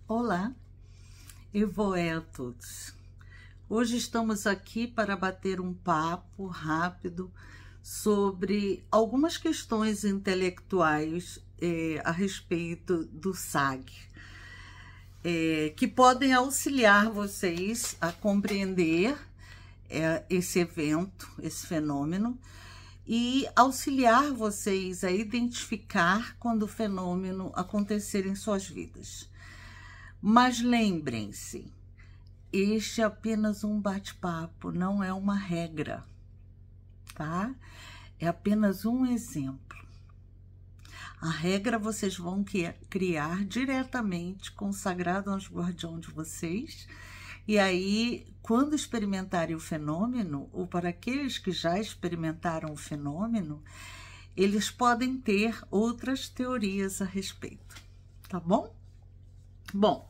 Olá, Evoé a todos. Hoje estamos aqui para bater um papo rápido sobre algumas questões intelectuais a respeito do SAG, que podem auxiliar vocês a compreender esse evento, esse fenômeno, e auxiliar vocês a identificar quando o fenômeno acontecer em suas vidas. Mas lembrem-se, este é apenas um bate-papo, não é uma regra, tá? É apenas um exemplo. A regra vocês vão criar diretamente com o Sagrado Anjo Guardião de vocês, e aí, quando experimentarem o fenômeno, ou para aqueles que já experimentaram o fenômeno, eles podem ter outras teorias a respeito, tá bom? Bom,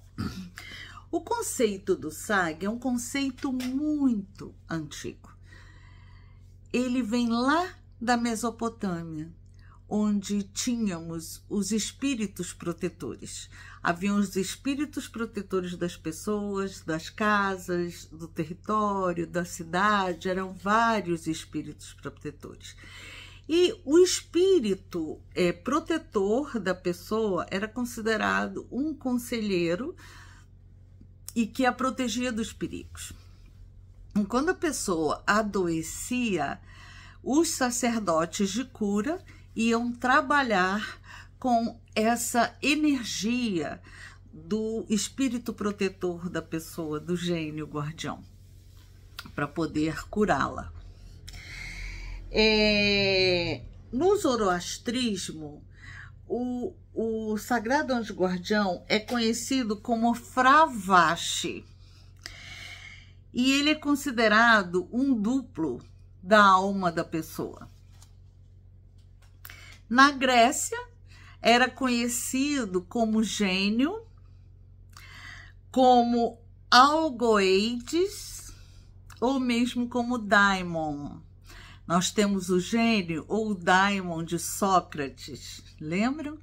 o conceito do SAG é um conceito muito antigo. Ele vem lá da Mesopotâmia, onde tínhamos os espíritos protetores. Haviam os espíritos protetores das pessoas, das casas, do território, da cidade, eram vários espíritos protetores. E o espírito protetor da pessoa era considerado um conselheiro e que a protegia dos perigos. E quando a pessoa adoecia, os sacerdotes de cura iam trabalhar com essa energia do espírito protetor da pessoa, do gênio guardião, para poder curá-la. No zoroastrismo, o Sagrado Anjo Guardião é conhecido como Fravashi, e ele é considerado um duplo da alma da pessoa. Na Grécia, era conhecido como gênio, como algoides, ou mesmo como daimon. Nós temos o gênio ou o daimon de Sócrates, lembram?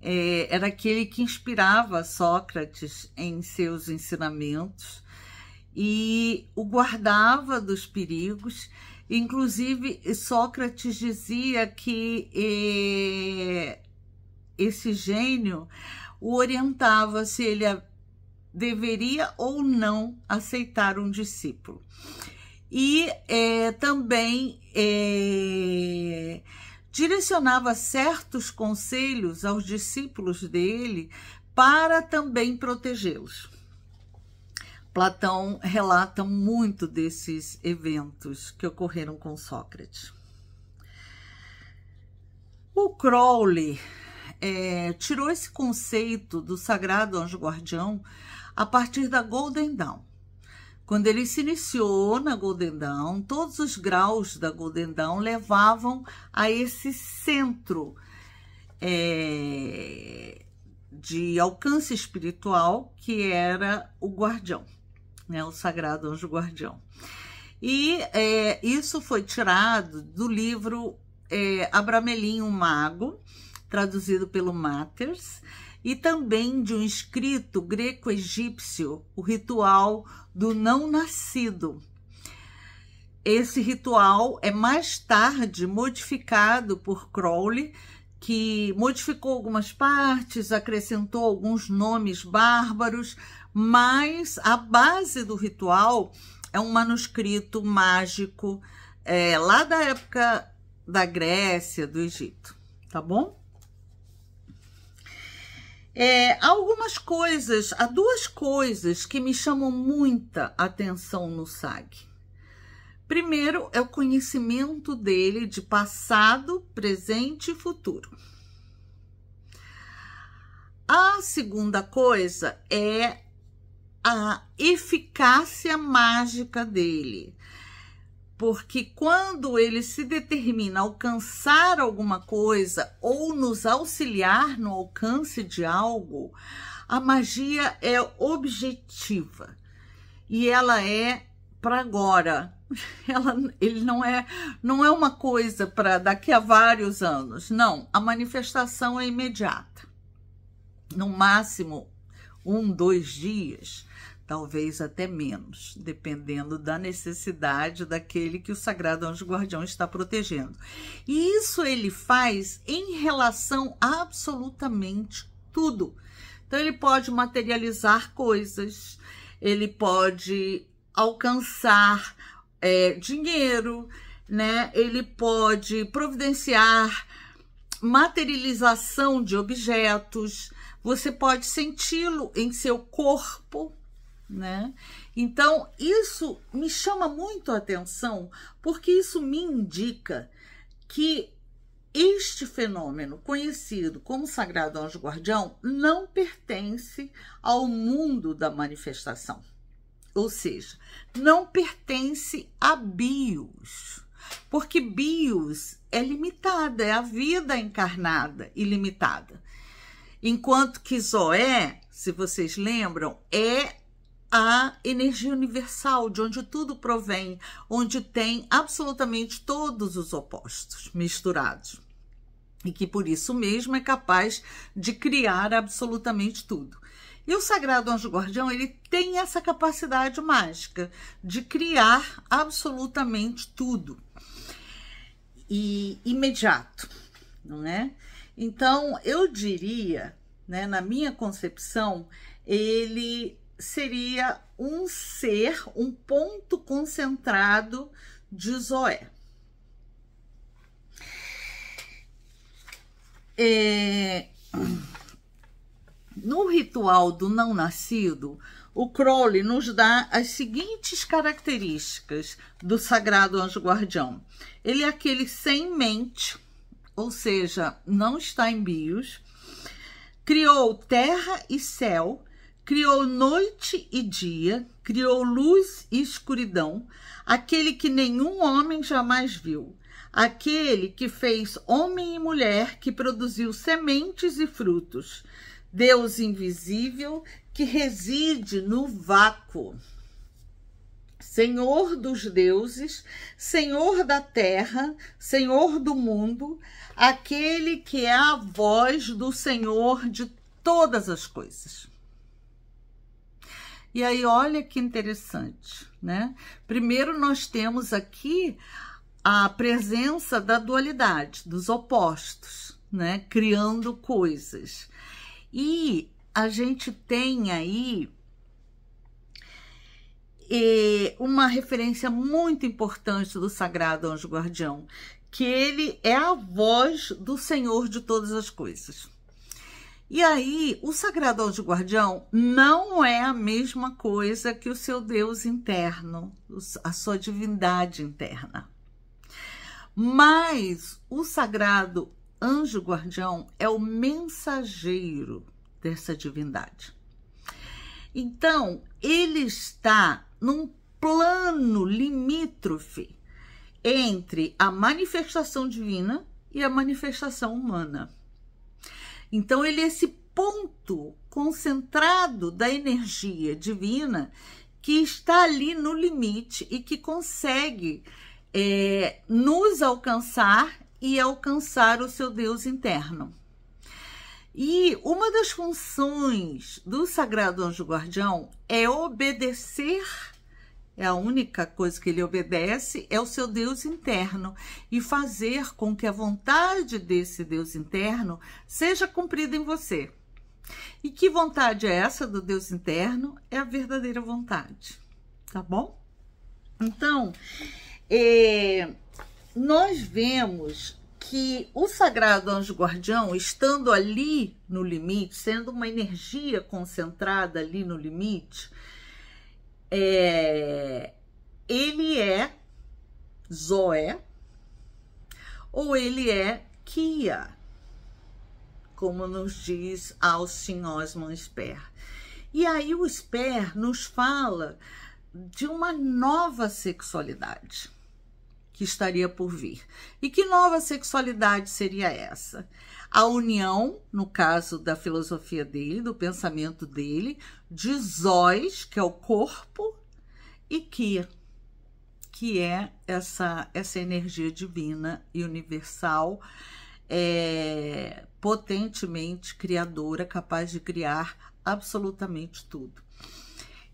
Era aquele que inspirava Sócrates em seus ensinamentos e o guardava dos perigos. Inclusive, Sócrates dizia que esse gênio o orientava se ele deveria ou não aceitar um discípulo. E também direcionava certos conselhos aos discípulos dele para também protegê-los. Platão relata muito desses eventos que ocorreram com Sócrates. O Crowley tirou esse conceito do Sagrado Anjo Guardião a partir da Golden Dawn. Quando ele se iniciou na Golden Dawn, todos os graus da Golden Dawn levavam a esse centro de alcance espiritual que era o guardião, né, o Sagrado Anjo Guardião. E isso foi tirado do livro Abramelin, o Mago, traduzido pelo Matters, e também de um escrito greco-egípcio, o ritual do não nascido. Esse ritual é mais tarde modificado por Crowley, que modificou algumas partes, acrescentou alguns nomes bárbaros, mas a base do ritual é um manuscrito mágico lá da época da Grécia, do Egito, tá bom? Há duas coisas que me chamam muita atenção no SAG. Primeiro é o conhecimento dele de passado, presente e futuro. A segunda coisa é a eficácia mágica dele, porque quando ele se determina a alcançar alguma coisa ou nos auxiliar no alcance de algo, a magia é objetiva e ela é para agora. Ele não é uma coisa para daqui a vários anos, não. A manifestação é imediata. No máximo 1, 2 dias, talvez até menos, dependendo da necessidade daquele que o Sagrado Anjo Guardião está protegendo. E isso ele faz em relação a absolutamente tudo. Então, ele pode materializar coisas, ele pode alcançar dinheiro, né? Ele pode providenciar materialização de objetos, você pode senti-lo em seu corpo, né? Então, isso me chama muito a atenção, porque isso me indica que este fenômeno, conhecido como Sagrado Anjo Guardião, não pertence ao mundo da manifestação. Ou seja, não pertence a bios, porque bios é limitada, é a vida encarnada e limitada. Enquanto que Zoé, se vocês lembram, é a energia universal, de onde tudo provém, onde tem absolutamente todos os opostos misturados. E que por isso mesmo é capaz de criar absolutamente tudo. E o Sagrado Anjo Guardião, ele tem essa capacidade mágica de criar absolutamente tudo. E imediato, não é? Então, eu diria, né, na minha concepção, ele seria um ser, um ponto concentrado de Zoé. No ritual do não nascido, o Crowley nos dá as seguintes características do Sagrado Anjo Guardião. Ele é aquele sem mente, ou seja, não está em bios, criou terra e céu, criou noite e dia, criou luz e escuridão, aquele que nenhum homem jamais viu, aquele que fez homem e mulher, que produziu sementes e frutos, Deus invisível que reside no vácuo, Senhor dos deuses, Senhor da terra, Senhor do mundo, aquele que é a voz do Senhor de todas as coisas. E aí, olha que interessante, né? Primeiro nós temos aqui a presença da dualidade, dos opostos, né? Criando coisas. E a gente tem aí uma referência muito importante do Sagrado Anjo Guardião, que ele é a voz do Senhor de todas as coisas. E aí, o Sagrado Anjo Guardião não é a mesma coisa que o seu Deus interno, a sua divindade interna. Mas o Sagrado Anjo Guardião é o mensageiro dessa divindade. Então, ele está num plano limítrofe entre a manifestação divina e a manifestação humana. Então, ele é esse ponto concentrado da energia divina que está ali no limite e que consegue nos alcançar e alcançar o seu Deus interno. E uma das funções do Sagrado Anjo Guardião é obedecer, é a única coisa que ele obedece, é o seu Deus interno, e fazer com que a vontade desse Deus interno seja cumprida em você. E que vontade é essa do Deus interno? É a verdadeira vontade, tá bom? Então, nós vemos que o Sagrado Anjo Guardião, estando ali no limite, sendo uma energia concentrada ali no limite, ele é Zoé ou ele é Kia, como nos diz Austin Osman Spare. E aí o Spare nos fala de uma nova sexualidade que estaria por vir. E que nova sexualidade seria essa? A união, no caso da filosofia dele, do pensamento dele, de Zóis, que é o corpo, e Kia, que é essa energia divina e universal, potentemente criadora, capaz de criar absolutamente tudo.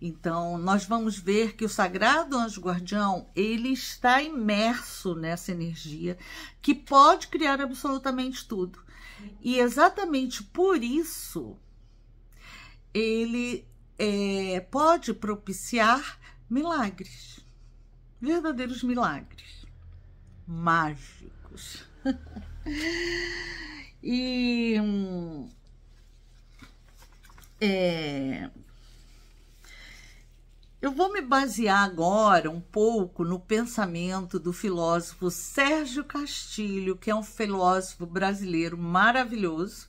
Então, nós vamos ver que o sagrado anjo guardião, ele está imerso nessa energia que pode criar absolutamente tudo. E exatamente por isso, ele pode propiciar milagres, verdadeiros milagres, mágicos. E eu vou me basear agora um pouco no pensamento do filósofo Sérgio Castilho, que é um filósofo brasileiro maravilhoso,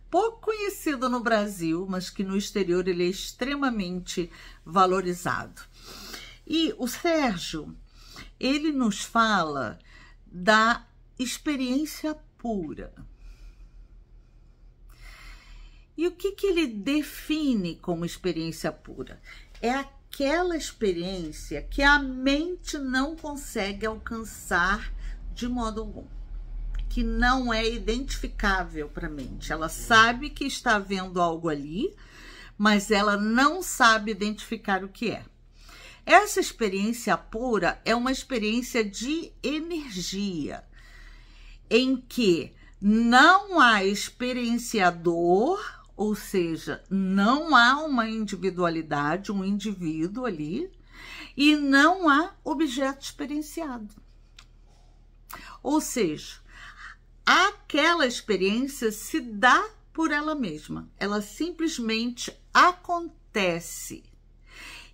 pouco conhecido no Brasil, mas que no exterior ele é extremamente valorizado. E o Sérgio, ele nos fala da experiência pura. E o que ele define como experiência pura? É aquela experiência que a mente não consegue alcançar de modo algum, que não é identificável para a mente. Ela sabe que está vendo algo ali, mas ela não sabe identificar o que é. Essa experiência pura é uma experiência de energia, em que não há experienciador, ou seja, não há uma individualidade, um indivíduo ali, e não há objeto experienciado. Ou seja, aquela experiência se dá por ela mesma, ela simplesmente acontece.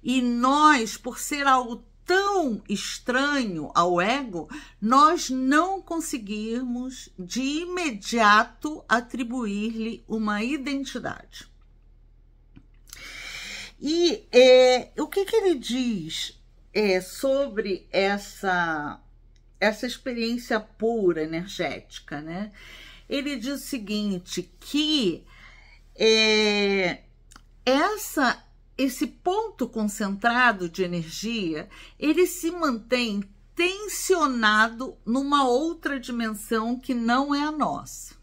E nós, por ser algo tão estranho ao ego, nós não conseguimos de imediato atribuir-lhe uma identidade. E o que ele diz sobre essa experiência pura, energética, né? Ele diz o seguinte, que esse ponto concentrado de energia, ele se mantém tensionado numa outra dimensão que não é a nossa.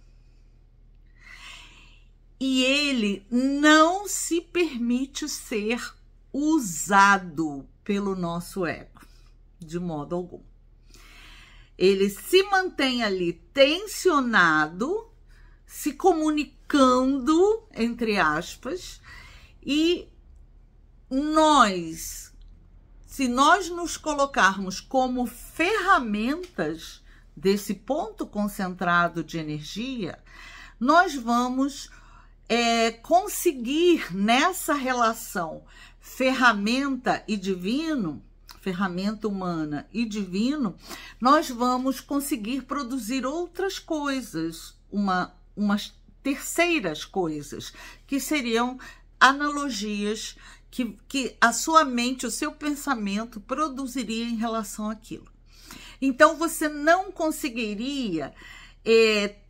E ele não se permite ser usado pelo nosso ego, de modo algum. Ele se mantém ali tensionado, se comunicando, entre aspas, e se nós nos colocarmos como ferramentas desse ponto concentrado de energia, nós vamos conseguir nessa relação ferramenta e divino, ferramenta humana e divino, nós vamos conseguir produzir outras coisas, umas terceiras coisas, que seriam analogias que a sua mente, o seu pensamento produziria em relação àquilo. Então, você não conseguiria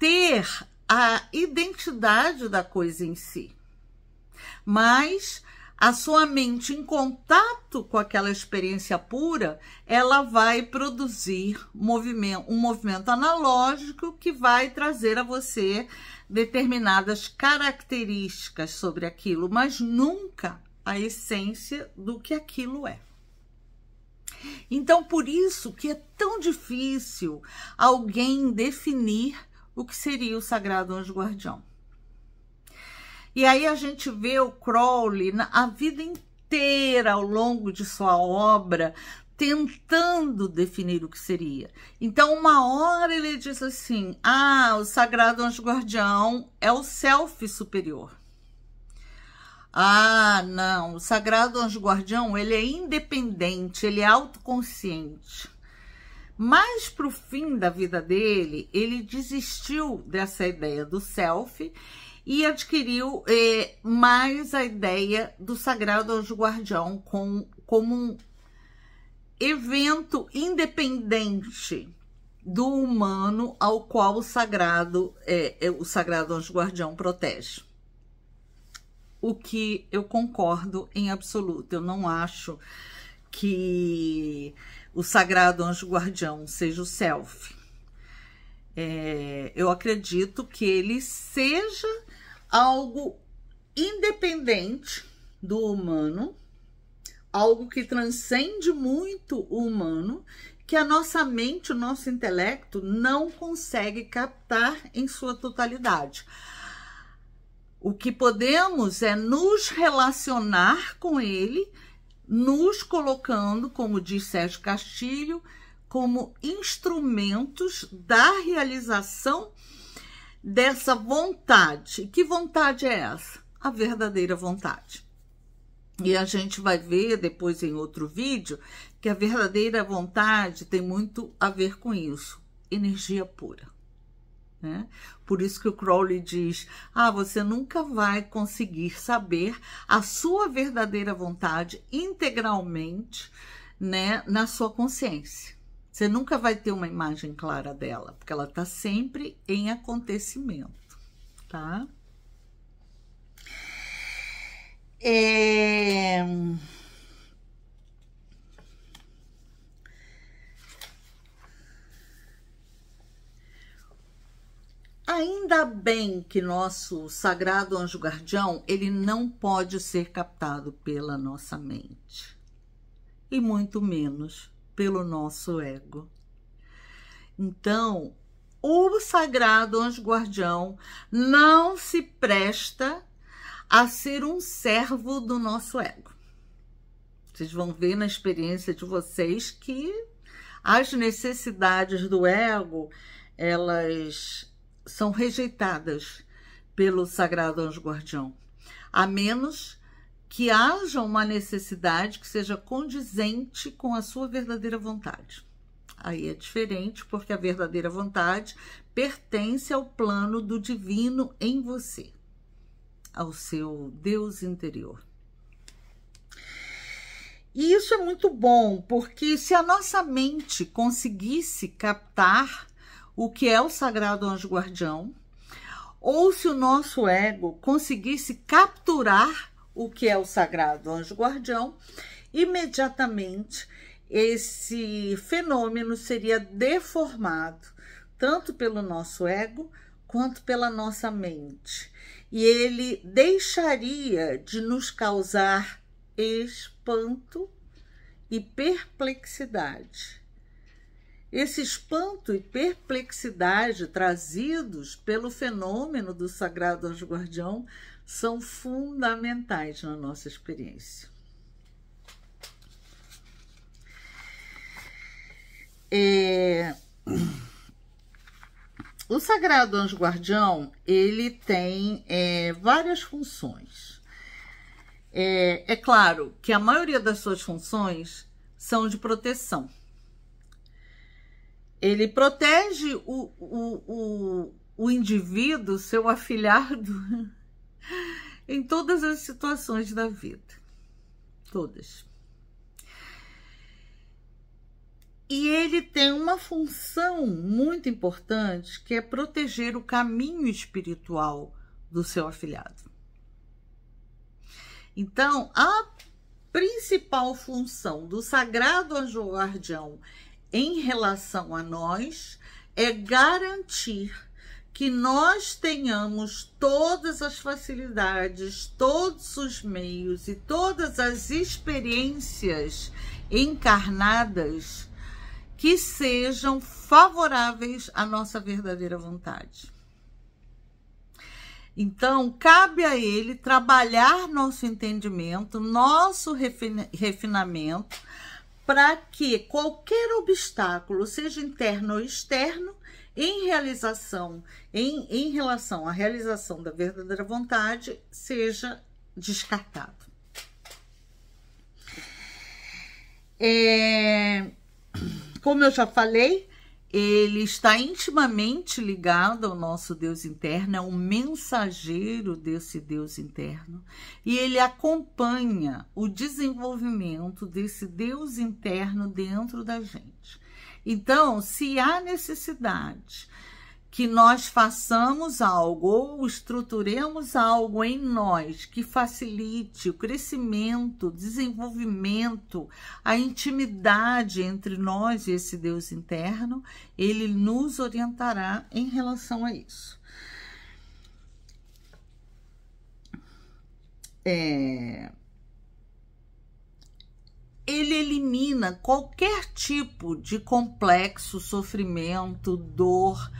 ter a identidade da coisa em si, mas a sua mente, em contato com aquela experiência pura, ela vai produzir um movimento analógico que vai trazer a você determinadas características sobre aquilo, mas nunca a essência do que aquilo é. Então, por isso que é tão difícil alguém definir o que seria o sagrado anjo guardião. E aí a gente vê o Crowley a vida inteira, ao longo de sua obra, tentando definir o que seria. Então, uma hora ele diz assim, o sagrado anjo guardião é o self superior. Não, o sagrado anjo guardião, ele é independente, ele é autoconsciente. Mas para o fim da vida dele, ele desistiu dessa ideia do self e adquiriu mais a ideia do sagrado anjo guardião como um evento independente do humano ao qual o sagrado anjo guardião protege. O que eu concordo em absoluto. Eu não acho que o sagrado anjo guardião seja o self. Eu acredito que ele seja algo independente do humano, algo que transcende muito o humano, que a nossa mente, o nosso intelecto não consegue captar em sua totalidade. O que podemos é nos relacionar com ele, nos colocando, como diz Sérgio Castilho, como instrumentos da realização dessa vontade. Que vontade é essa? A verdadeira vontade. E a gente vai ver depois em outro vídeo que a verdadeira vontade tem muito a ver com isso, energia pura, né? Por isso que o Crowley diz, você nunca vai conseguir saber a sua verdadeira vontade integralmente, né, na sua consciência. Você nunca vai ter uma imagem clara dela, porque ela está sempre em acontecimento, tá? Ainda bem que nosso sagrado anjo guardião, ele não pode ser captado pela nossa mente, e muito menos pelo nosso ego. Então, o sagrado anjo guardião não se presta a ser um servo do nosso ego. Vocês vão ver na experiência de vocês que as necessidades do ego, elas são rejeitadas pelo sagrado anjo guardião, a menos que haja uma necessidade que seja condizente com a sua verdadeira vontade. Aí é diferente, porque a verdadeira vontade pertence ao plano do divino em você, ao seu Deus interior. E isso é muito bom, porque se a nossa mente conseguisse captar o que é o sagrado anjo guardião, ou se o nosso ego conseguisse capturar o que é o sagrado anjo guardião, imediatamente esse fenômeno seria deformado, tanto pelo nosso ego quanto pela nossa mente. E ele deixaria de nos causar espanto e perplexidade. Esse espanto e perplexidade trazidos pelo fenômeno do sagrado anjo guardião são fundamentais na nossa experiência. O sagrado anjo guardião, ele tem várias funções. É claro que a maioria das suas funções são de proteção. Ele protege o indivíduo, seu afilhado, em todas as situações da vida. Todas. E ele tem uma função muito importante, que é proteger o caminho espiritual do seu afilhado. Então, a principal função do sagrado anjo guardião em relação a nós é garantir que nós tenhamos todas as facilidades, todos os meios e todas as experiências encarnadas que sejam favoráveis à nossa verdadeira vontade. Então, cabe a ele trabalhar nosso entendimento, nosso refinamento, para que qualquer obstáculo, seja interno ou externo, em relação à realização da verdadeira vontade, seja descartado. Como eu já falei, ele está intimamente ligado ao nosso Deus interno, é um mensageiro desse Deus interno, e ele acompanha o desenvolvimento desse Deus interno dentro da gente. Então, se há necessidade que nós façamos algo ou estruturemos algo em nós que facilite o crescimento, o desenvolvimento, a intimidade entre nós e esse Deus interno, ele nos orientará em relação a isso. ele elimina qualquer tipo de complexo, sofrimento, dor,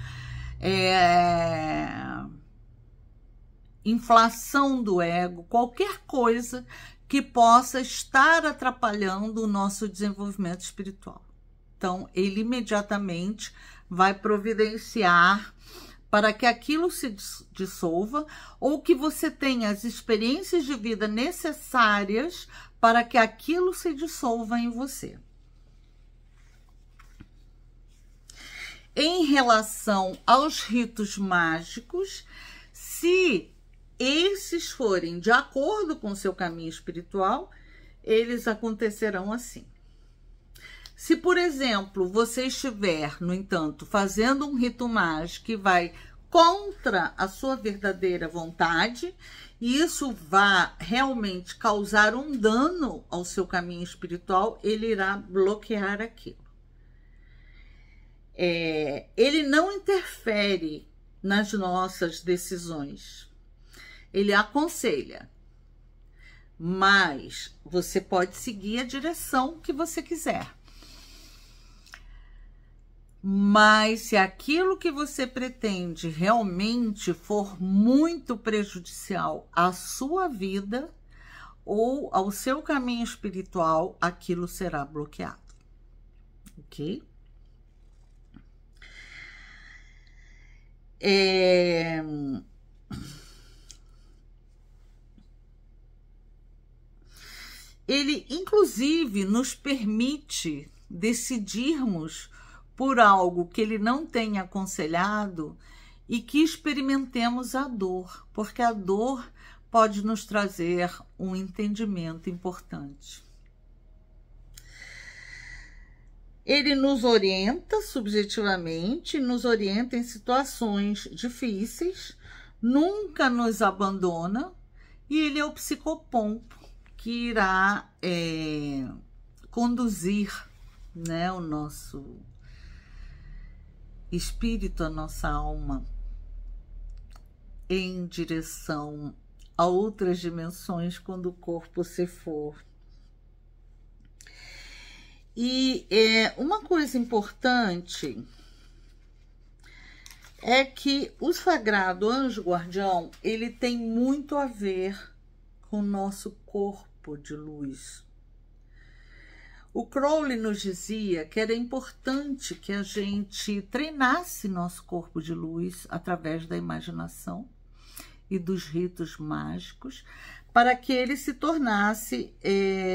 inflação do ego, qualquer coisa que possa estar atrapalhando o nosso desenvolvimento espiritual. Então, ele imediatamente vai providenciar para que aquilo se dissolva ou que você tenha as experiências de vida necessárias para que aquilo se dissolva em você. Em relação aos ritos mágicos, se esses forem de acordo com o seu caminho espiritual, eles acontecerão assim. Se, por exemplo, você estiver, no entanto, fazendo um rito mágico que vai contra a sua verdadeira vontade, e isso vai realmente causar um dano ao seu caminho espiritual, ele irá bloquear aquilo. Ele não interfere nas nossas decisões. Ele aconselha, mas você pode seguir a direção que você quiser. Mas se aquilo que você pretende realmente for muito prejudicial à sua vida ou ao seu caminho espiritual, aquilo será bloqueado. Ok? Ele, inclusive, nos permite decidirmos por algo que ele não tem aconselhado e que experimentemos a dor, porque a dor pode nos trazer um entendimento importante. Ele nos orienta subjetivamente, nos orienta em situações difíceis, nunca nos abandona, e ele é o psicopompo que irá conduzir, né, o nosso espírito, a nossa alma, em direção a outras dimensões quando o corpo se for. E uma coisa importante é que o sagrado anjo guardião, ele tem muito a ver com o nosso corpo de luz. O Crowley nos dizia que era importante que a gente treinasse nosso corpo de luz através da imaginação e dos ritos mágicos, para que ele se tornasse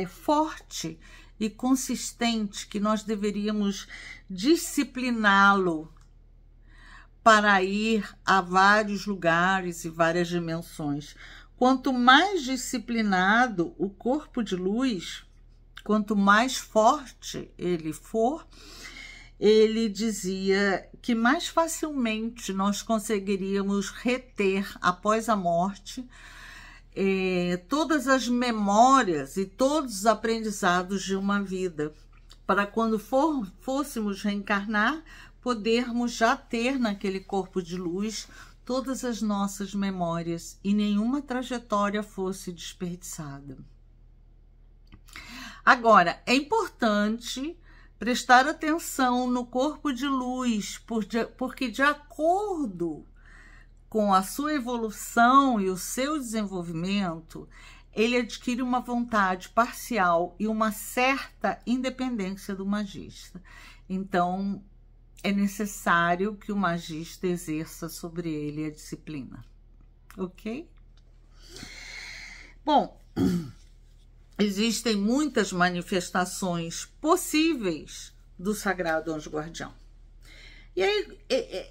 forte e consistente, que nós deveríamos discipliná-lo para ir a vários lugares e várias dimensões. Quanto mais disciplinado o corpo de luz, quanto mais forte ele for, ele dizia que mais facilmente nós conseguiríamos reter, após a morte, todas as memórias e todos os aprendizados de uma vida, para quando fôssemos reencarnar, podermos já ter naquele corpo de luz todas as nossas memórias e nenhuma trajetória fosse desperdiçada. Agora, é importante prestar atenção no corpo de luz, porque de acordo com a sua evolução e o seu desenvolvimento, ele adquire uma vontade parcial e uma certa independência do magista. Então, é necessário que o magista exerça sobre ele a disciplina. Ok? Bom, existem muitas manifestações possíveis do Sagrado Anjo Guardião. E aí,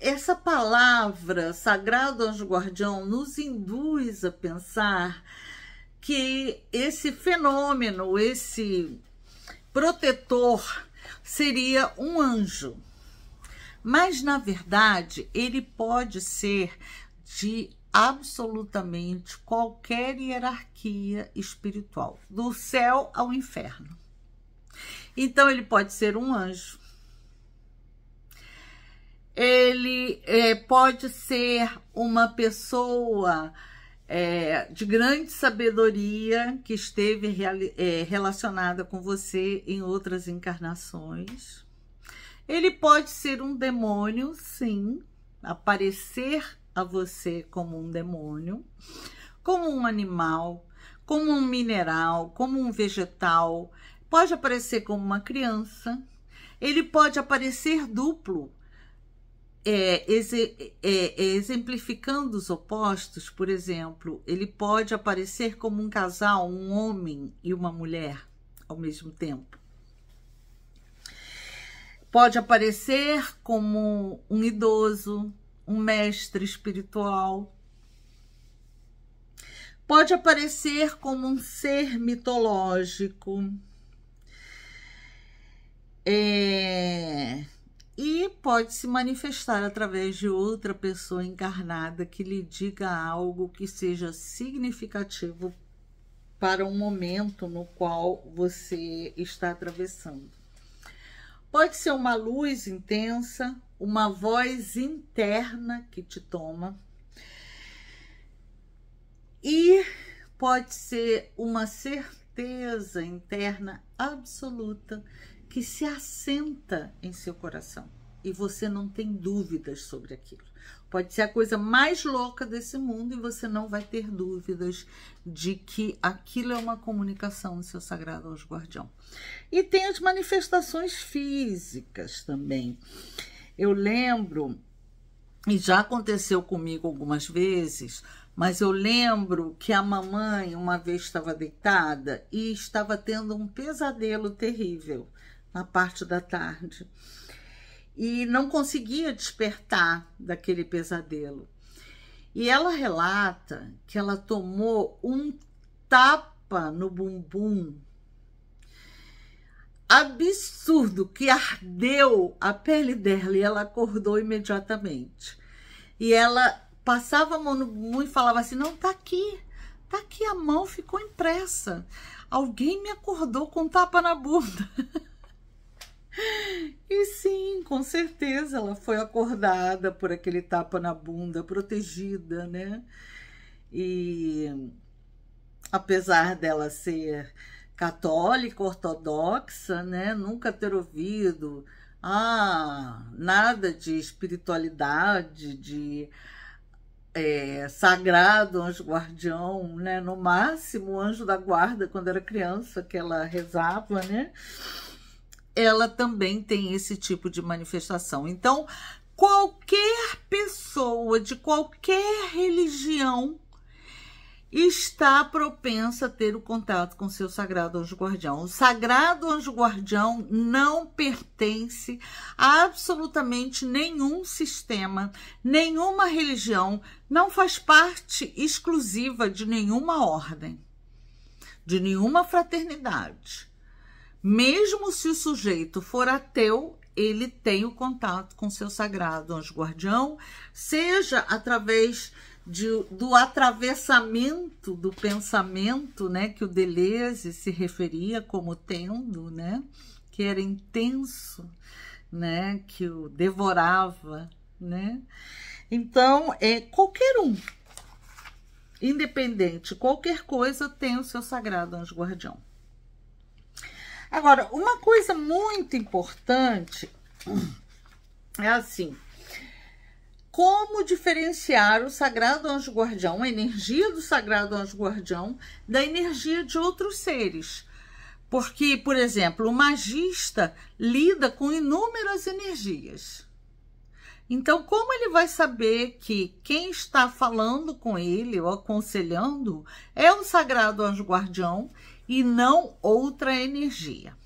essa palavra Sagrado Anjo Guardião nos induz a pensar que esse fenômeno, esse protetor, seria um anjo. Mas, na verdade, ele pode ser de absolutamente qualquer hierarquia espiritual, do céu ao inferno. Então, ele pode ser um anjo. Ele pode ser uma pessoa de grande sabedoria que esteve relacionada com você em outras encarnações. Ele pode ser um demônio, sim, aparecer a você como um demônio, como um animal, como um mineral, como um vegetal, pode aparecer como uma criança, ele pode aparecer duplo, exemplificando os opostos. Por exemplo, ele pode aparecer como um casal, um homem e uma mulher ao mesmo tempo. Pode aparecer como um idoso, um mestre espiritual. Pode aparecer como um ser mitológico. E pode se manifestar através de outra pessoa encarnada que lhe diga algo que seja significativo para o momento no qual você está atravessando. Pode ser uma luz intensa, uma voz interna que te toma. E pode ser uma certeza interna absoluta que se assenta em seu coração e você não tem dúvidas sobre aquilo. Pode ser a coisa mais louca desse mundo e você não vai ter dúvidas de que aquilo é uma comunicação do seu sagrado anjo guardião. E tem as manifestações físicas também. Eu lembro, e já aconteceu comigo algumas vezes, mas eu lembro que a mamãe uma vez estava deitada e estava tendo um pesadelo terrível na parte da tarde. E não conseguia despertar daquele pesadelo. E ela relata que ela tomou um tapa no bumbum absurdo, que ardeu a pele dela e ela acordou imediatamente. E ela passava a mão no bumbum e falava assim: não, tá aqui a mão, ficou impressa. Alguém me acordou com um tapa na bunda. E sim, com certeza ela foi acordada por aquele tapa na bunda, protegida, né? E apesar dela ser católica, ortodoxa, né? Nunca ter ouvido nada de espiritualidade, de sagrado anjo guardião, né? No máximo o anjo da guarda, quando era criança, que ela rezava, né? Ela também tem esse tipo de manifestação. Então, qualquer pessoa de qualquer religião está propensa a ter o contato com seu sagrado anjo guardião. O sagrado anjo guardião não pertence a absolutamente nenhum sistema, nenhuma religião, não faz parte exclusiva de nenhuma ordem, de nenhuma fraternidade. Mesmo se o sujeito for ateu, ele tem o contato com seu sagrado anjo guardião, seja através do atravessamento do pensamento, né, que o Deleuze se referia como tendo, né, que era intenso, né, que o devorava, né. Então, qualquer um, independente, qualquer coisa tem o seu sagrado anjo guardião. Agora, uma coisa muito importante é assim: como diferenciar o sagrado anjo guardião, a energia do sagrado anjo guardião, da energia de outros seres? Porque, por exemplo, o magista lida com inúmeras energias. Então, como ele vai saber que quem está falando com ele ou aconselhando é o sagrado anjo guardião e não outra energia?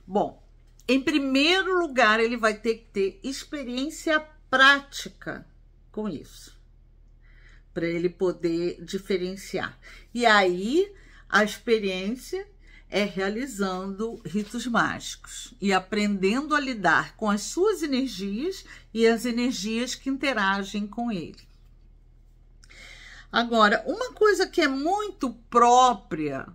Bom, em primeiro lugar, ele vai ter que ter experiência prática com isso, para ele poder diferenciar. E aí, a experiência é realizando ritos mágicos e aprendendo a lidar com as suas energias e as energias que interagem com ele. Agora, uma coisa que é muito própria,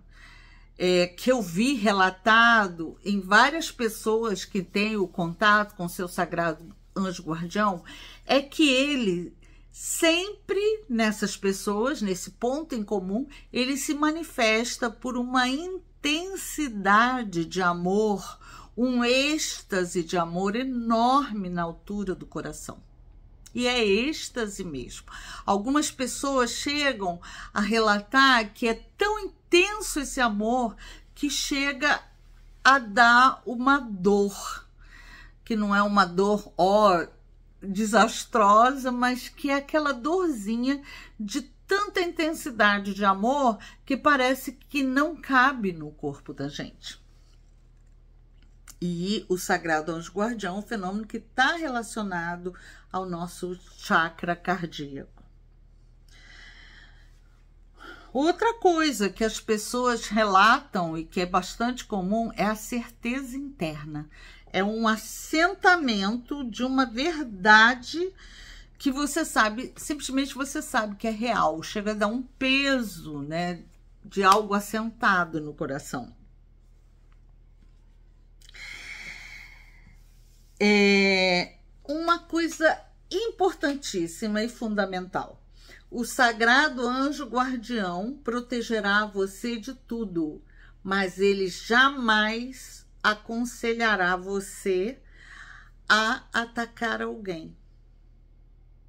que eu vi relatado em várias pessoas que têm o contato com seu sagrado anjo guardião, é que ele sempre nessas pessoas, nesse ponto em comum, ele se manifesta por uma intensidade de amor, um êxtase de amor enorme na altura do coração. E é êxtase mesmo. Algumas pessoas chegam a relatar que é tão intenso esse amor que chega a dar uma dor, que não é uma dor desastrosa, mas que é aquela dorzinha de tanta intensidade de amor que parece que não cabe no corpo da gente. E o sagrado anjo guardião é um fenômeno que está relacionado ao nosso chakra cardíaco. Outra coisa que as pessoas relatam e que é bastante comum é a certeza interna. É um assentamento de uma verdade que você sabe, simplesmente você sabe que é real. Chega a dar um peso, né, de algo assentado no coração. Uma coisa importantíssima e fundamental. O sagrado anjo guardião protegerá você de tudo, mas ele jamais aconselhará você a atacar alguém.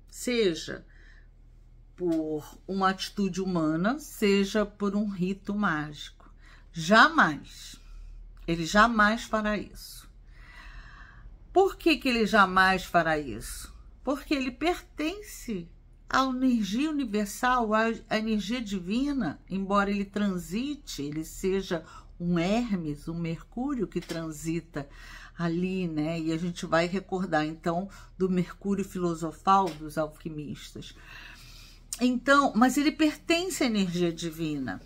Seja por uma atitude humana, seja por um rito mágico. Jamais. Ele jamais fará isso. Por que ele jamais fará isso? Porque ele pertence à energia universal, à energia divina, embora ele transite, ele seja um Hermes, um Mercúrio que transita ali, né? E a gente vai recordar, então, do Mercúrio filosofal dos alquimistas. Então, mas ele pertence à energia divina.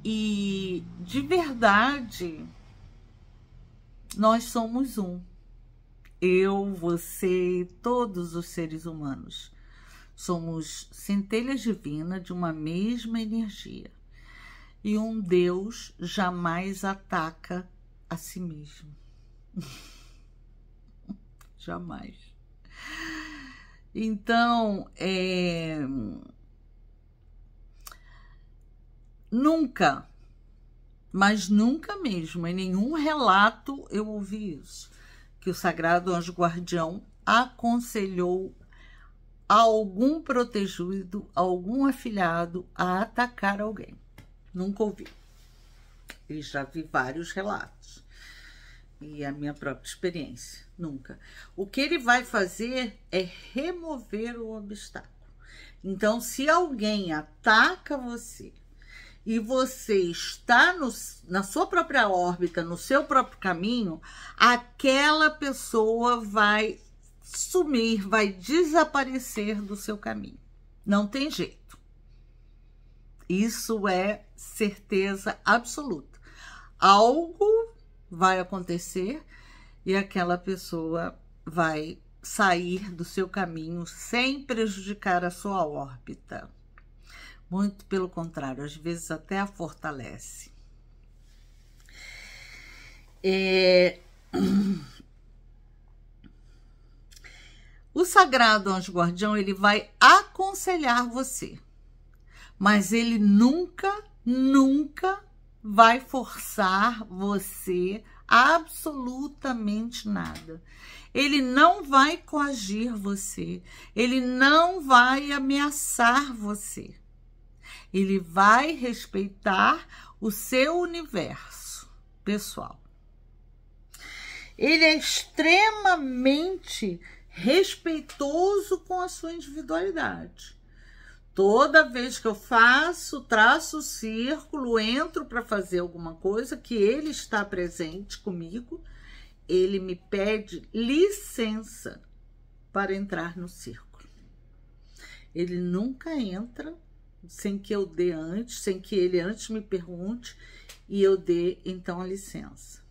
E, de verdade, nós somos um. Eu, você e todos os seres humanos. Somos centelhas divinas de uma mesma energia. E um Deus jamais ataca a si mesmo. Jamais. Então, nunca, mas nunca mesmo, em nenhum relato eu ouvi isso, que o sagrado anjo guardião aconselhou a algum protegido, algum afilhado a atacar alguém. Nunca ouvi. E já vi vários relatos. E a minha própria experiência. Nunca. O que ele vai fazer é remover o obstáculo. Então, se alguém ataca você e você está na sua própria órbita, no seu próprio caminho, aquela pessoa vai sumir, vai desaparecer do seu caminho. Não tem jeito. Isso é certeza absoluta. Algo vai acontecer e aquela pessoa vai sair do seu caminho sem prejudicar a sua órbita. Muito pelo contrário, às vezes até a fortalece. O sagrado anjo guardião, ele vai aconselhar você, mas ele nunca vai forçar você a absolutamente nada. Ele não vai coagir você, ele não vai ameaçar você. Ele vai respeitar o seu universo pessoal. Ele é extremamente respeitoso com a sua individualidade. Toda vez que eu traço o círculo, entro para fazer alguma coisa, que ele está presente comigo, ele me pede licença para entrar no círculo. Ele nunca entra sem que eu dê antes, sem que ele antes me pergunte e eu dê então a licença.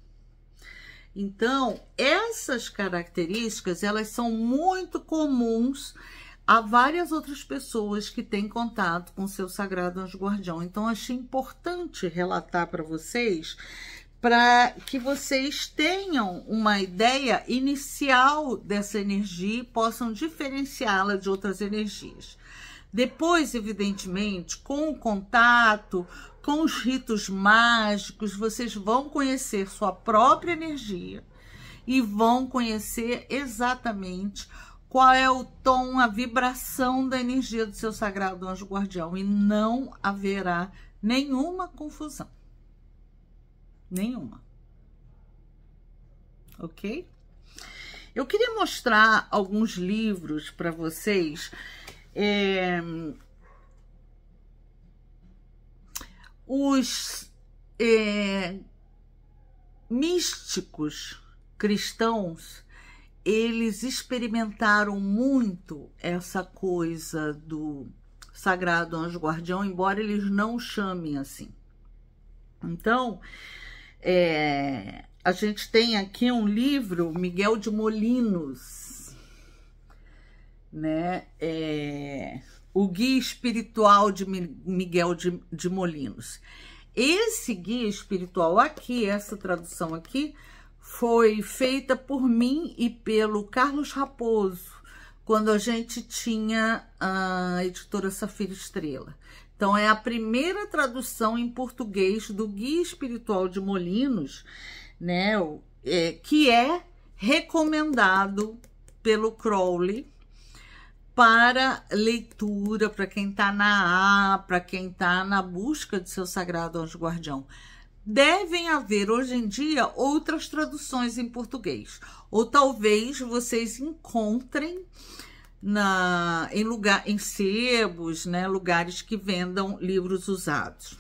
Então, essas características, elas são muito comuns a várias outras pessoas que têm contato com o seu sagrado anjo guardião. Então, achei importante relatar para vocês, para que vocês tenham uma ideia inicial dessa energia e possam diferenciá-la de outras energias. Depois, evidentemente, com o contato, com os ritos mágicos, vocês vão conhecer sua própria energia e vão conhecer exatamente qual é o tom, a vibração da energia do seu sagrado anjo guardião, e não haverá nenhuma confusão. Nenhuma. Ok? Eu queria mostrar alguns livros para vocês. Os místicos cristãos, eles experimentaram muito essa coisa do sagrado anjo guardião, embora eles não o chamem assim. Então, a gente tem aqui um livro, Miguel de Molinos, né? O Guia Espiritual de Miguel de Molinos. Esse guia espiritual aqui, essa tradução aqui, foi feita por mim e pelo Carlos Raposo, quando a gente tinha a editora Safira Estrela. Então, é a primeira tradução em português do Guia Espiritual de Molinos, né, que é recomendado pelo Crowley para leitura, para quem está para quem está na busca de seu sagrado anjo guardião. Devem haver, hoje em dia, outras traduções em português. Ou talvez vocês encontrem em sebos, né, lugares que vendam livros usados.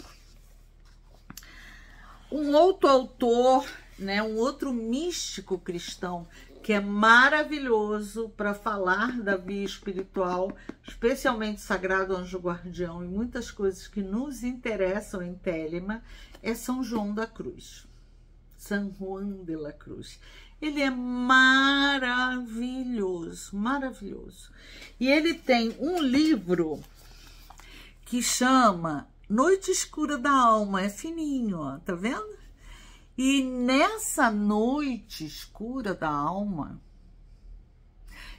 Um outro autor, né, um outro místico cristão, que é maravilhoso para falar da via espiritual, especialmente Sagrado Anjo Guardião e muitas coisas que nos interessam em Telema, é São João da Cruz. San Juan de la Cruz. Ele é maravilhoso, maravilhoso. E ele tem um livro que chama Noite Escura da Alma. É fininho, ó, tá vendo? E nessa noite escura da alma,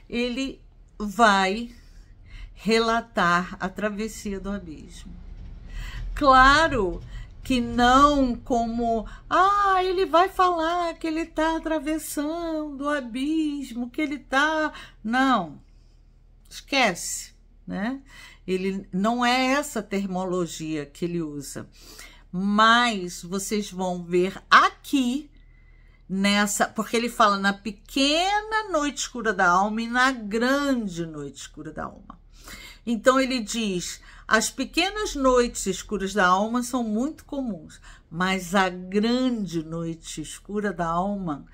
ele vai relatar a travessia do abismo. Claro que não como, ele vai falar que ele está atravessando o abismo, que ele está... Não, esquece, né? Ele não é essa terminologia que ele usa. Mas vocês vão ver aqui, porque ele fala na pequena noite escura da alma e na grande noite escura da alma. Então ele diz, as pequenas noites escuras da alma são muito comuns, mas a grande noite escura da alma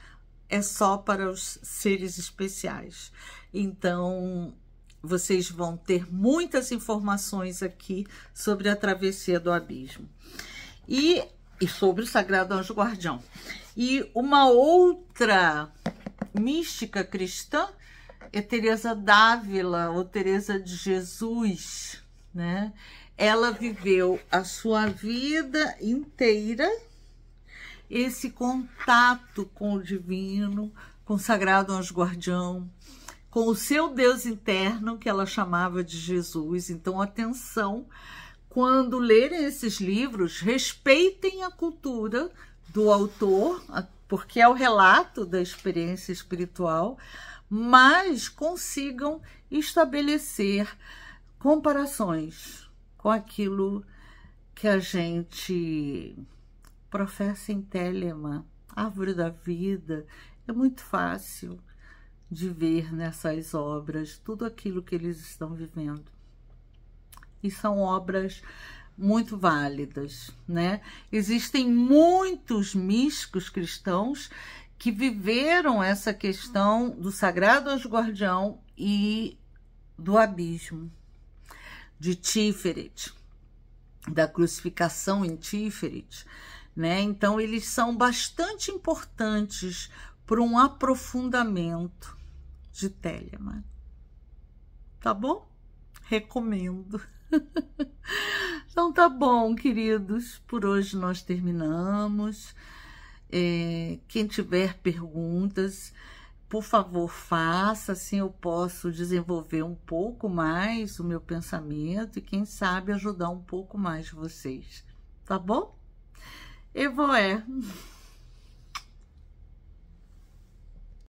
é só para os seres especiais. Então, vocês vão ter muitas informações aqui sobre a travessia do abismo. E sobre o Sagrado Anjo Guardião. E uma outra mística cristã é Teresa d'Ávila, ou Teresa de Jesus, né? Ela viveu a sua vida inteira esse contato com o divino, com o Sagrado Anjo Guardião, com o seu Deus interno, que ela chamava de Jesus. Então, atenção, quando lerem esses livros, respeitem a cultura do autor, porque é o relato da experiência espiritual, mas consigam estabelecer comparações com aquilo que a gente professa em Telema, Árvore da Vida. É muito fácil de ver nessas obras tudo aquilo que eles estão vivendo. E são obras muito válidas, né? Existem muitos místicos cristãos que viveram essa questão do Sagrado Anjo Guardião e do abismo, de Tiferet, da crucificação em Tiferet, né? Então, eles são bastante importantes para um aprofundamento de Telema. Tá bom? Recomendo. Então tá bom, queridos, por hoje nós terminamos. Quem tiver perguntas, por favor, faça, assim eu posso desenvolver um pouco mais o meu pensamento e, quem sabe, ajudar um pouco mais vocês, tá bom? Evoé!